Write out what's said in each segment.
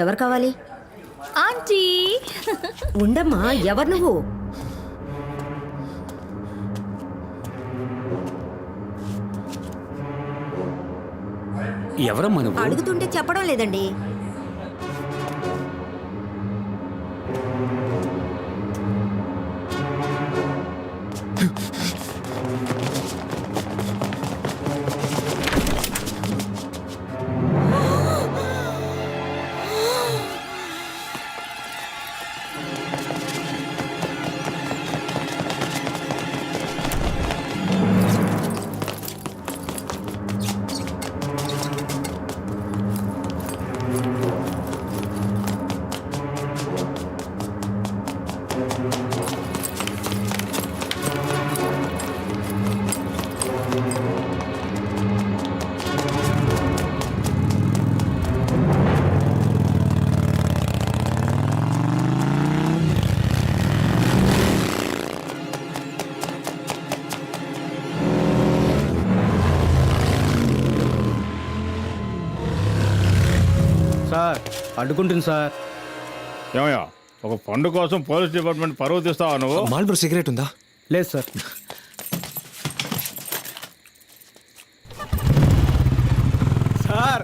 ఎవరు కావాలి? ఆంటీ ఉండమ్మా, ఎవరు నువ్వు? ఎవరమ్మా నువ్వు? అడుగుతుంటే చెప్పడం లేదండి. సార్ అడ్డుకుంటుంది సార్. ఏమయ్యా, ఒక పండు కోసం పోలీస్ డిపార్ట్మెంట్ పరువు తీస్తావా నువ్వు? మాల్బ్రో సిగరెట్ ఉందా? లేదు సార్. సార్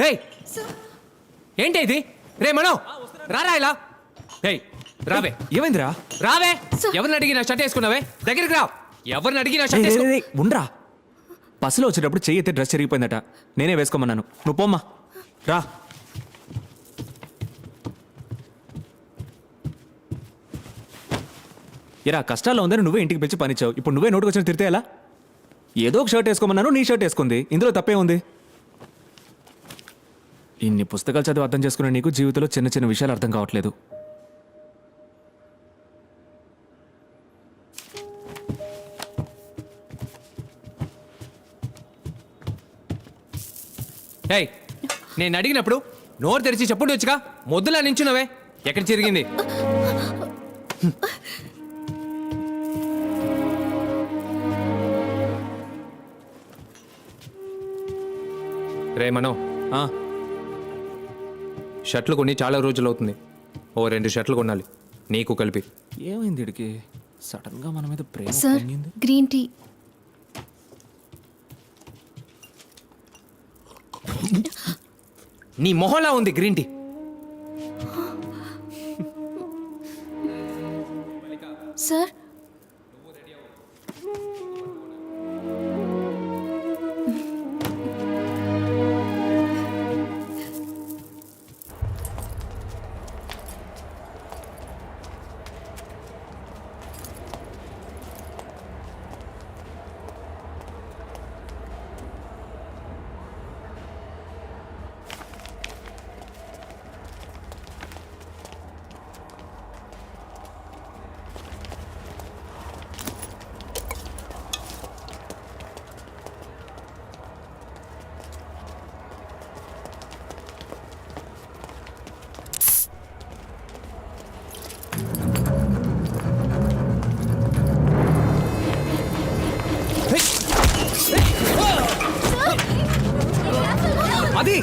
ఏయ్ ఏంటి ఇది? రే మనో రారా ఇలా. ఏయ్ రావే. ఏమైందిరా? రావే. ఎవరిని అడిగి నా షర్ట్ వేసుకున్నావే? దగ్గరికి రా. ఎవరిని అడిగి నా షర్ట్ వేసుకున్నావే? ఉండరా. బస్సులో వచ్చేటప్పుడు చెయ్యి ఎత్తే డ్రెస్ చిరిగిపోయిందట. నేనే వేసుకోమన్నాను. నువ్వు పోమ్మా. రా. ఇరా కష్టాల్లో ఉందని నువ్వే ఇంటికి పిలిచి పనిచ్చావు. ఇప్పుడు నువ్వే నోటుకు వచ్చిన తిరితే ఎలా? ఏదో ఒక షర్ట్ వేసుకోమన్నాను, నీ షర్ట్ వేసుకుంది. ఇందులో తప్పే ఉంది. ఇన్ని పుస్తకాలు చదివి అర్థం చేసుకునే నీకు జీవితంలో చిన్న చిన్న విషయాలు అర్థం కావట్లేదు. ఏయ్ నేను అడిగినప్పుడు నోరు తెరిచి చెప్పుడు వచ్చుగా. మొద్దులా నించున్నావే. ఎక్కడ చిరిగింది? రే మనో, ఆ, షర్ట్లు కొని చాలా రోజులు అవుతుంది. ఓ 2 షర్ట్లు కొనాలి నీకు కలిపి. ఏమైంది ఇడికి? సడన్ గా మన మీద ప్రేమ సార్ పొంగింది. Green tea. నీ మొహంలా ఉంది గ్రీన్ టీ. సార్ అది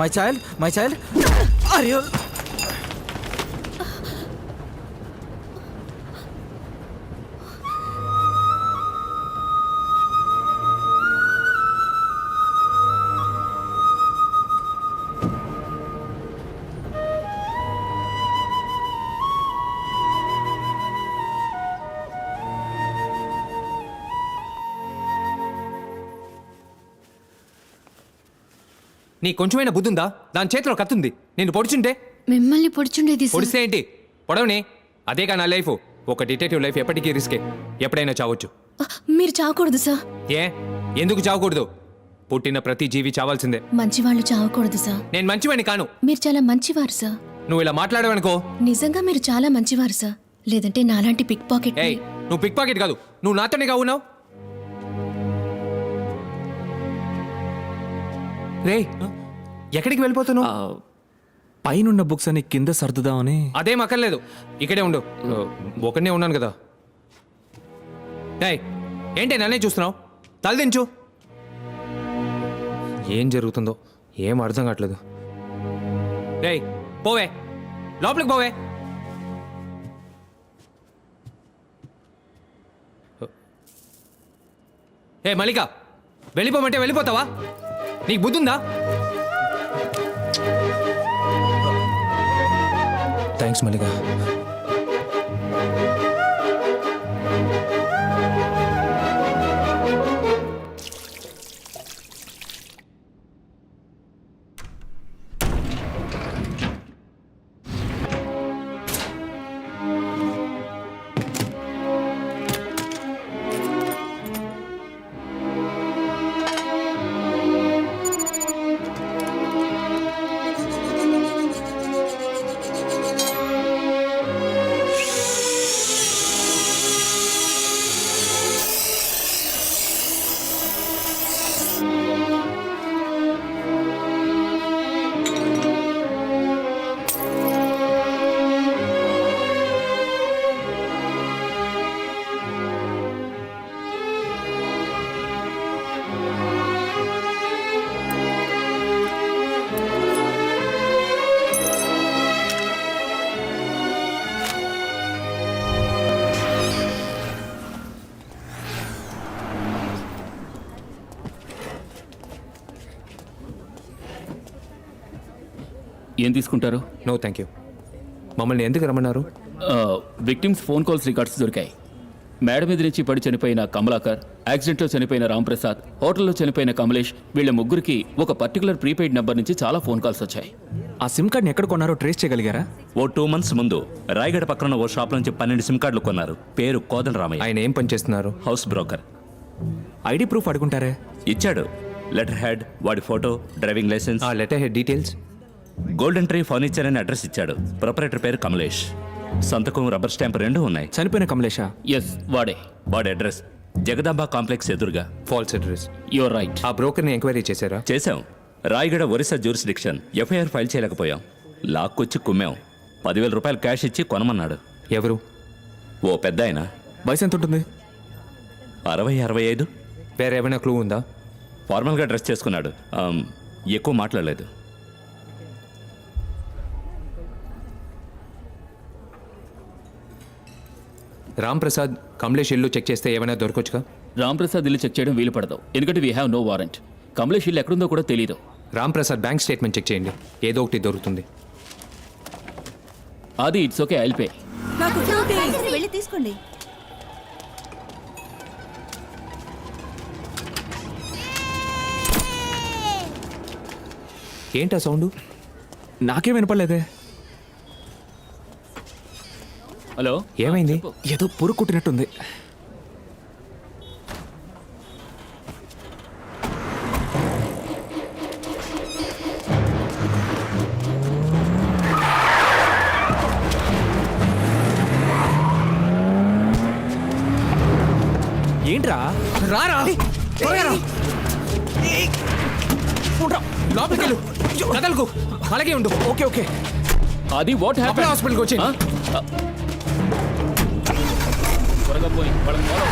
మై చైల్డ్ అరే నీ కొంచెమైనా బుద్ధి ఉందా? దాని చేతిలో కత్తుంది. నేను పొడిచుంటే మిమ్మల్ని పొడిచుండేది సార్. పొడిస్తే ఏంటి? పొడవని. అదేగా నా లైఫ్. ఒక డిటెక్టివ్ లైఫ్ ఎప్పటికీ రిస్కే. ఎప్పుడైనా చావచ్చు. మీరు చావకూడదు సార్. ఏ ఎందుకు చావకూడదు? పుట్టిన ప్రతి జీవి చావాల్సిందే. మంచివాళ్ళు చావకూడదు సార్. నేను మంచివాడిని కాను. మీరు చాలా మంచివారు సార్. నువ్వు ఇలా మాట్లాడవనుకో. నిజంగా మీరు చాలా మంచివారు సార్. లేదంటే నాలాంటి పిక్ పాకెట్. ఏయ్ నువ్వు పిక్ పాకెట్ కాదు. నువ్వు నాతోనే కావున్నావు. రే ఎక్కడికి వెళ్ళిపోతున్నావు? పైనున్న బుక్స్ అని కింద సర్దుదామని. అదేం అక్కర్లేదు. ఇక్కడే ఉండు. ఒకనే ఉన్నాను కదా. ఏయ్ ఏంటి నన్నే చూస్తున్నావు? తలదించు. ఏం జరుగుతుందో ఏం అర్థం కావట్లేదు. ఏయ్ పోవే. లోపలికి పోవే. ఏ మల్లిక వెళ్ళిపోమంటే వెళ్ళిపోతావా? నీకు బుద్ధి ఉందా? థ్యాంక్స్ మల్లిక. ఏం తీసుకుంటారు? No thank you. మమ్మల్ని ఎందుకు రమ్మన్నారు? విక్టిమ్స్ ఫోన్ కాల్స్ రికార్డ్స్ దొరికాయి. మేడ మీద నుంచి పడి చనిపోయిన కమలాకర్, యాక్సిడెంట్లో చనిపోయిన రాంప్రసాద్, హోటల్లో చనిపోయిన కమలేష్, వీళ్ళ ముగ్గురికి ఒక పర్టికులర్ ప్రీపెయిడ్ నెంబర్ నుంచి చాలా ఫోన్ కాల్స్ వచ్చాయి. ఆ సిమ్ కార్డ్ని ఎక్కడ కొన్నారో ట్రేస్ చేయగలిగారా? ఓ 2 months ముందు రాయగడ పక్కన ఓ షాప్ నుంచి 12 సిమ్ కార్డులు కొన్నారు. పేరు కోదన్ రామయ్య, ఆయన ఏం పని చేస్తున్నారు? House broker. ఐడి ప్రూఫ్ అడుగుంటారే? ఇచ్చాడు. లెటర్ హెడ్, వాడి ఫోటో, డ్రైవింగ్ లైసెన్స్. ఆ letter head details. Golden tree furniture అనే అడ్రస్ ఇచ్చాడు. ప్రొపరేటర్ పేరు కమలేష్. సంతకం, రబ్బర్ స్టాంప్ 2 ఉన్నాయి. చనిపోయిన కమలేషా? ఎస్, వాడే. వాడి అడ్రస్ జగదాంబ కాంప్లెక్స్ ఎదురుగా. False address. Your right. ఆ బ్రోకర్ని ఎంక్వైరీ చేశారా? చేశాం. Rayagada Orissa jurisdiction. FIR file చేయలేకపోయాం. లాక్కొచ్చి కుమ్మాం. 10,000 రూపాయలు క్యాష్ ఇచ్చి కొనమన్నాడు. ఎవరు? ఓ పెద్ద ఆయన. వయసు ఎంత ఉంటుంది? 60-65. వేరే ఏమైనా క్లూ ఉందా? ఫార్మల్గా డ్రెస్ చేసుకున్నాడు. ఎక్కువ మాట్లాడలేదు. రామ్ ప్రసాద్, కమలేష్ ఇల్లు చెక్ చేస్తే ఏమైనా దొరకొచ్చుగా? రాంప్రసాద్ ఇల్లు చెక్ చేయడం వీలు పడదు, ఎందుకంటే we have no warrant. Kamlesh ఇల్లు ఎక్కడుందో కూడా తెలీదు. Ram Prasad bank statement check చేయండి, ఏదో ఒకటి దొరుకుతుంది. అది ఇట్స్ ఓకే, ఐల్ పే. వెళ్ళి తీసుకోండి. ఏంటా సౌండ్? నాకేం వినపడలేదే. హలో, ఏమైంది? ఏదో పురుగు కుట్టినట్టుంది. ఏంట్రా? రారా లోపలికి వెళ్ళు, కదలకు అలాగే ఉండు. Okay okay. అది వాట్ హ్యాపెండ్? హాస్పిటల్కి వచ్చి త్వరగా పోయి వాళ్ళని follow.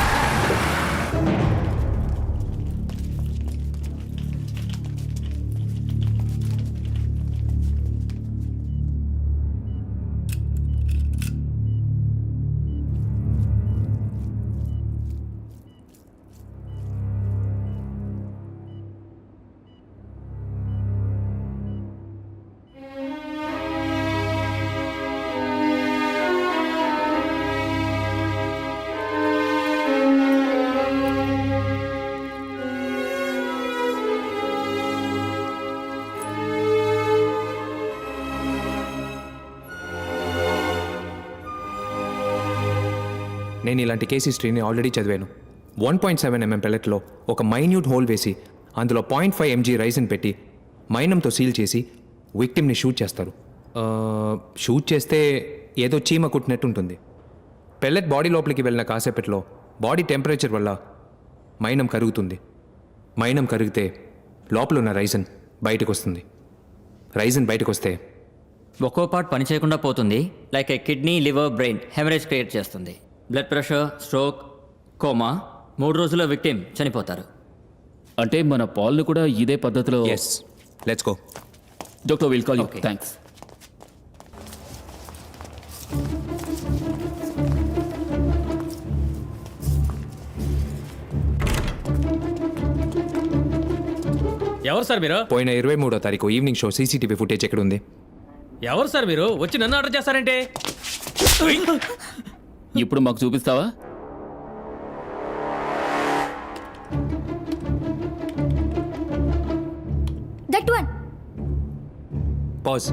నేను ఇలాంటి కేస్ హిస్టరీని ఆల్రెడీ చదివాను. 1.7 mm పెల్లెట్లో ఒక మైన్యూట్ హోల్ వేసి అందులో 0.5 mg రైసిన్ పెట్టి మైనంతో సీల్ చేసి విక్టిమ్ని షూట్ చేస్తారు. షూట్ చేస్తే ఏదో చీమ కుట్టినట్టు ఉంటుంది. పెల్లెట్ బాడీ లోపలికి వెళ్ళిన కాసేపట్లో బాడీ టెంపరేచర్ వల్ల మైనం కరుగుతుంది. మైనం కరిగితే లోపల ఉన్న రైసిన్ బయటకు వస్తుంది. రైసిన్ బయటకు వస్తే ఒక్కో పార్ట్ పని చేయకుండా పోతుంది. Like a kidney, liver, brain haemorrhage create చేస్తుంది. Blood pressure, stroke, coma. 3 రోజుల్లో విక్టిమ్ చనిపోతారు. అంటే మన పాల్ను కూడా ఇదే పద్ధతిలో. Yes, let's go. Doctor will call you. Okay. Thanks. ఎవరు సార్ మీరు? పోయిన 23వ తారీఖు ఈవినింగ్ షో సీసీటీవీ ఫుటేజ్ ఎక్కడ ఉంది? ఎవరు సార్ మీరు? వచ్చి నన్ను ఆర్డర్ చేస్తారంటే? ఇప్పుడు మాకు చూపిస్తావా? That one. పాజ్,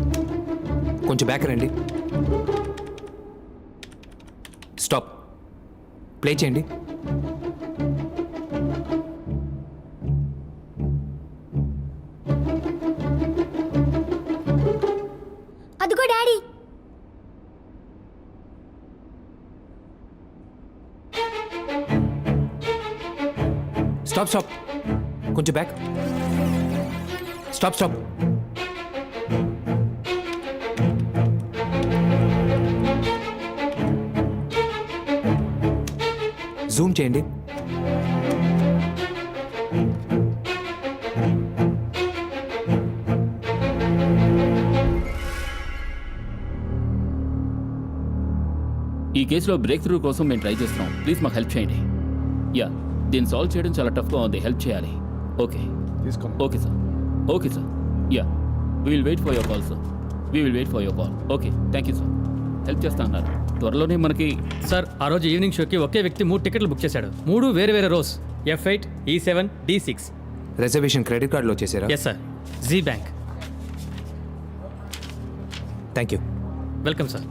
కొంచెం బ్యాక్ రండి. స్టాప్, ప్లే చేయండి. అదిగో డాడీ. స్టాప్ స్టాప్, కొంచెం బ్యాక్. Stop stop. జూమ్ చేయండి. ఈ కేసులో బ్రేక్ త్రూ కోసం మేము ట్రై చేస్తున్నాం. ప్లీజ్ మాకు హెల్ప్ చేయండి. యా, దీన్ని సాల్వ్ చేయడం చాలా టఫ్గా ఉంది. హెల్ప్ చేయాలి. Okay okay sir. Okay sir. Yeah, we will wait for your call sir. We will wait for your call. Okay, thank you sir. Help చేస్తా అన్నారు. త్వరలోనే మనకి సార్ ఆ రోజు ఈవినింగ్ షోకి ఒకే వ్యక్తి 3 టికెట్లు బుక్ చేశాడు. 3 వేరే వేరే rose, F8, E7, D6. Reservation credit కార్డులో చేసారా? Yes sir, G bank. Thank you. Welcome sir.